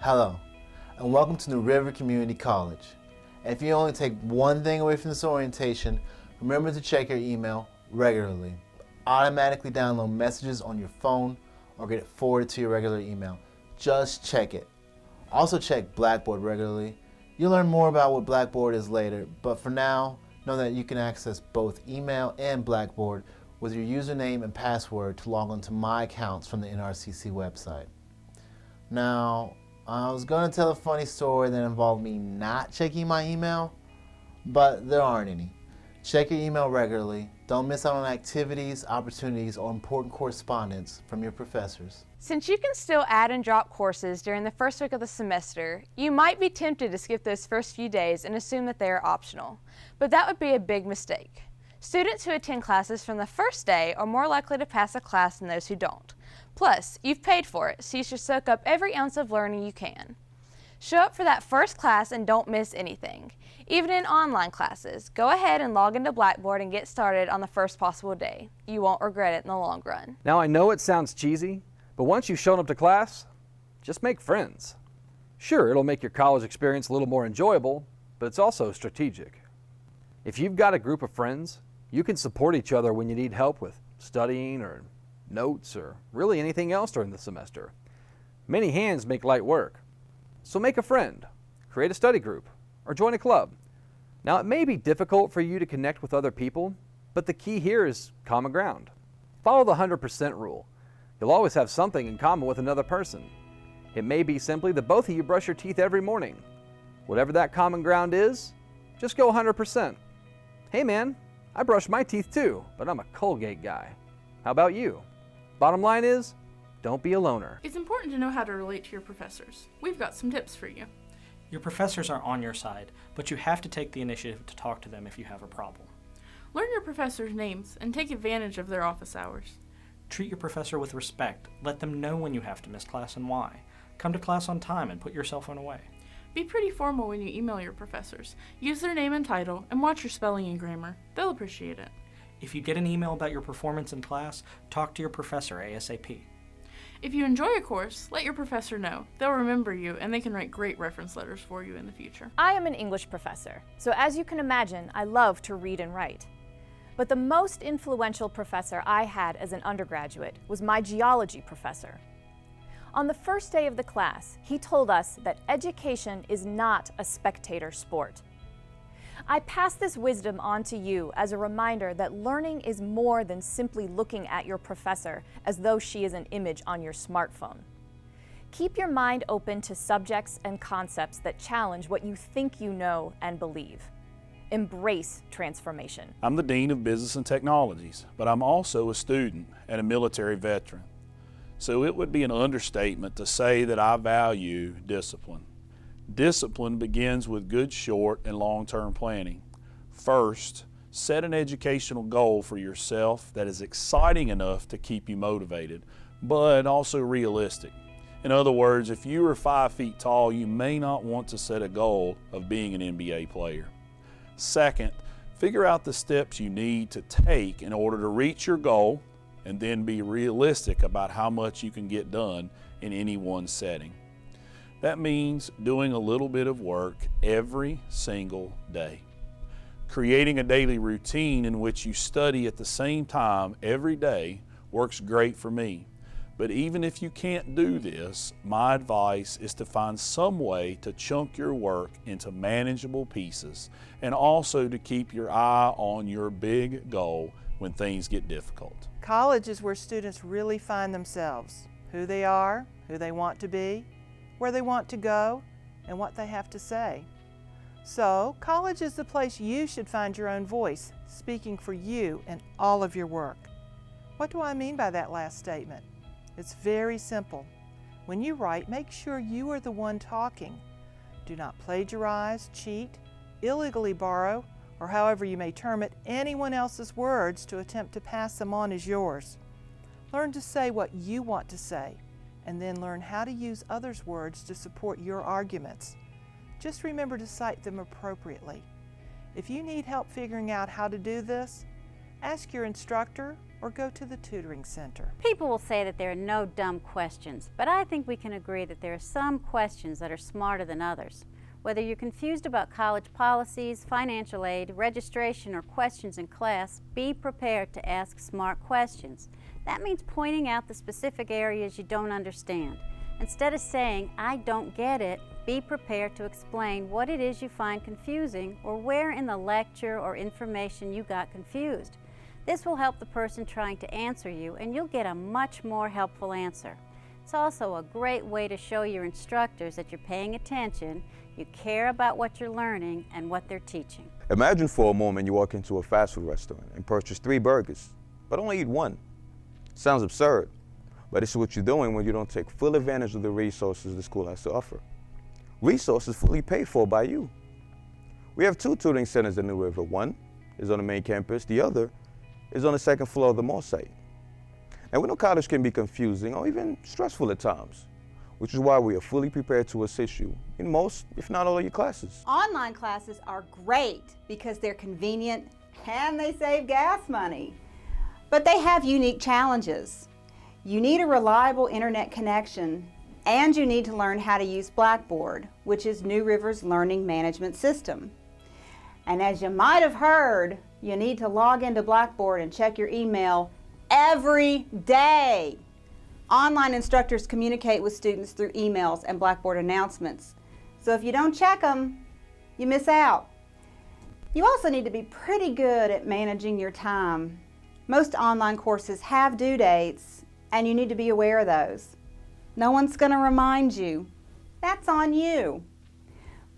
Hello, and welcome to New River Community College. And if you only take one thing away from this orientation, remember to check your email regularly. Automatically download messages on your phone or get it forwarded to your regular email. Just check it. Also check Blackboard regularly. You'll learn more about what Blackboard is later, but for now, know that you can access both email and Blackboard with your username and password to log onto my accounts from the NRCC website. Now, I was going to tell a funny story that involved me not checking my email, but there aren't any. Check your email regularly. Don't miss out on activities, opportunities, or important correspondence from your professors. Since you can still add and drop courses during the first week of the semester, you might be tempted to skip those first few days and assume that they are optional. But that would be a big mistake. Students who attend classes from the first day are more likely to pass a class than those who don't. Plus, you've paid for it, so you should soak up every ounce of learning you can. Show up for that first class and don't miss anything. Even in online classes, go ahead and log into Blackboard and get started on the first possible day. You won't regret it in the long run. Now I know it sounds cheesy, but once you've shown up to class, just make friends. Sure, it'll make your college experience a little more enjoyable, but it's also strategic. If you've got a group of friends, you can support each other when you need help with studying or notes or really anything else during the semester. Many hands make light work. So make a friend, create a study group, or join a club. Now it may be difficult for you to connect with other people, but the key here is common ground. Follow the 100% rule. You'll always have something in common with another person. It may be simply that both of you brush your teeth every morning. Whatever that common ground is, just go 100%. Hey man, I brush my teeth too, but I'm a Colgate guy. How about you? Bottom line is, don't be a loner. It's important to know how to relate to your professors. We've got some tips for you. Your professors are on your side, but you have to take the initiative to talk to them if you have a problem. Learn your professors' names and take advantage of their office hours. Treat your professor with respect. Let them know when you have to miss class and why. Come to class on time and put your cell phone away. Be pretty formal when you email your professors. Use their name and title and watch your spelling and grammar. They'll appreciate it. If you get an email about your performance in class, talk to your professor ASAP. If you enjoy a course, let your professor know. They'll remember you and they can write great reference letters for you in the future. I am an English professor, so as you can imagine, I love to read and write. But the most influential professor I had as an undergraduate was my geology professor. On the first day of the class, he told us that education is not a spectator sport. I pass this wisdom on to you as a reminder that learning is more than simply looking at your professor as though she is an image on your smartphone. Keep your mind open to subjects and concepts that challenge what you think you know and believe. Embrace transformation. I'm the Dean of Business and Technologies, but I'm also a student and a military veteran. So it would be an understatement to say that I value discipline. Discipline begins with good short and long-term planning. First, set an educational goal for yourself that is exciting enough to keep you motivated, but also realistic. In other words, if you are 5 feet tall, you may not want to set a goal of being an NBA player. Second, figure out the steps you need to take in order to reach your goal, and then be realistic about how much you can get done in any one setting. That means doing a little bit of work every single day. Creating a daily routine in which you study at the same time every day works great for me. But even if you can't do this, my advice is to find some way to chunk your work into manageable pieces and also to keep your eye on your big goal when things get difficult. College is where students really find themselves, who they are, who they want to be, where they want to go, and what they have to say. So, college is the place you should find your own voice, speaking for you in all of your work. What do I mean by that last statement? It's very simple. When you write, make sure you are the one talking. Do not plagiarize, cheat, illegally borrow, or however you may term it, anyone else's words to attempt to pass them on as yours. Learn to say what you want to say, and then learn how to use others' words to support your arguments. Just remember to cite them appropriately. If you need help figuring out how to do this, ask your instructor or go to the tutoring center. People will say that there are no dumb questions, but I think we can agree that there are some questions that are smarter than others. Whether you're confused about college policies, financial aid, registration, or questions in class, be prepared to ask smart questions. That means pointing out the specific areas you don't understand. Instead of saying, "I don't get it," be prepared to explain what it is you find confusing or where in the lecture or information you got confused. This will help the person trying to answer you, and you'll get a much more helpful answer. It's also a great way to show your instructors that you're paying attention, you care about what you're learning and what they're teaching. Imagine for a moment you walk into a fast food restaurant and purchase 3 burgers, but only eat 1. Sounds absurd, but it's what you're doing when you don't take full advantage of the resources the school has to offer. Resources fully paid for by you. We have 2 tutoring centers in New River. One is on the main campus, the other is on the 2nd floor of the mall site. And we know college can be confusing or even stressful at times, which is why we are fully prepared to assist you in most, if not all, of your classes. Online classes are great because they're convenient and they save gas money. But they have unique challenges. You need a reliable internet connection, and you need to learn how to use Blackboard, which is New River's learning management system. And as you might have heard, you need to log into Blackboard and check your email every day. Online instructors communicate with students through emails and Blackboard announcements. So if you don't check them, you miss out. You also need to be pretty good at managing your time. Most online courses have due dates, and you need to be aware of those. No one's going to remind you. That's on you.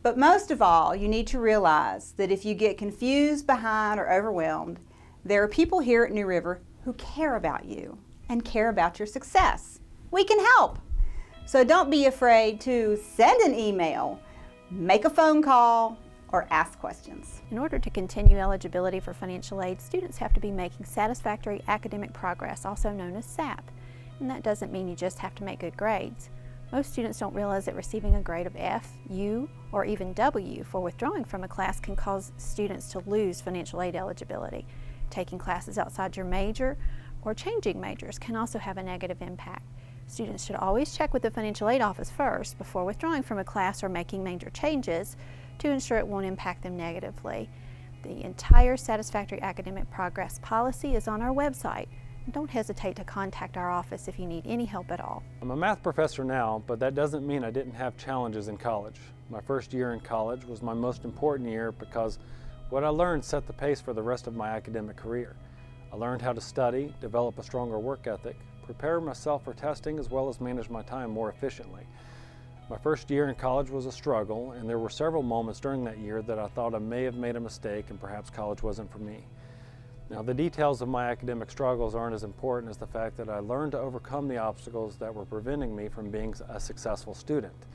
But most of all, you need to realize that if you get confused, behind, or overwhelmed, there are people here at New River who care about you and care about your success. We can help. So don't be afraid to send an email, make a phone call, or ask questions. In order to continue eligibility for financial aid, students have to be making satisfactory academic progress, also known as SAP. And that doesn't mean you just have to make good grades. Most students don't realize that receiving a grade of F, U, or even W for withdrawing from a class can cause students to lose financial aid eligibility. Taking classes outside your major or changing majors can also have a negative impact. Students should always check with the financial aid office first before withdrawing from a class or making major changes to ensure it won't impact them negatively. The entire satisfactory academic progress policy is on our website. Don't hesitate to contact our office if you need any help at all. I'm a math professor now, but that doesn't mean I didn't have challenges in college. My first year in college was my most important year because what I learned set the pace for the rest of my academic career. I learned how to study, develop a stronger work ethic, prepare myself for testing, as well as manage my time more efficiently. My first year in college was a struggle, and there were several moments during that year that I thought I may have made a mistake and perhaps college wasn't for me. Now, the details of my academic struggles aren't as important as the fact that I learned to overcome the obstacles that were preventing me from being a successful student.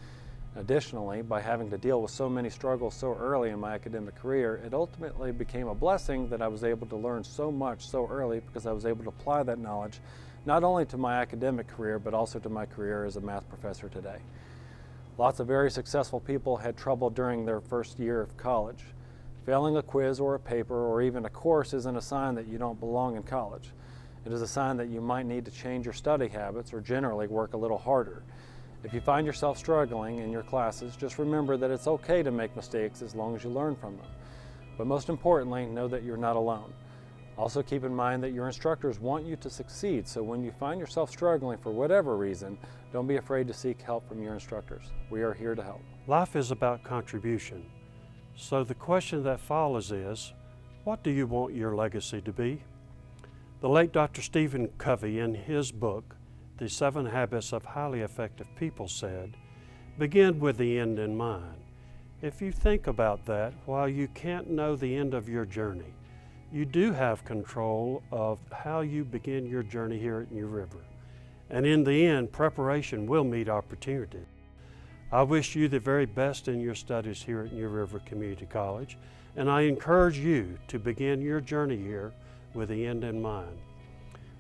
Additionally, by having to deal with so many struggles so early in my academic career, it ultimately became a blessing that I was able to learn so much so early because I was able to apply that knowledge not only to my academic career but also to my career as a math professor today. Lots of very successful people had trouble during their first year of college. Failing a quiz or a paper or even a course isn't a sign that you don't belong in college. It is a sign that you might need to change your study habits or generally work a little harder. If you find yourself struggling in your classes, just remember that it's okay to make mistakes as long as you learn from them. But most importantly, know that you're not alone. Also keep in mind that your instructors want you to succeed, so when you find yourself struggling for whatever reason, don't be afraid to seek help from your instructors. We are here to help. Life is about contribution. So the question that follows is, what do you want your legacy to be? The late Dr. Stephen Covey, in his book, The 7 Habits of Highly Effective People, said, begin with the end in mind. If you think about that, while you can't know the end of your journey, you do have control of how you begin your journey here at New River. And in the end, preparation will meet opportunity. I wish you the very best in your studies here at New River Community College, and I encourage you to begin your journey here with the end in mind.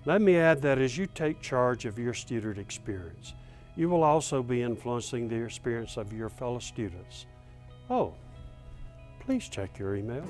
Let me add that as you take charge of your student experience, you will also be influencing the experience of your fellow students. Oh, please check your email.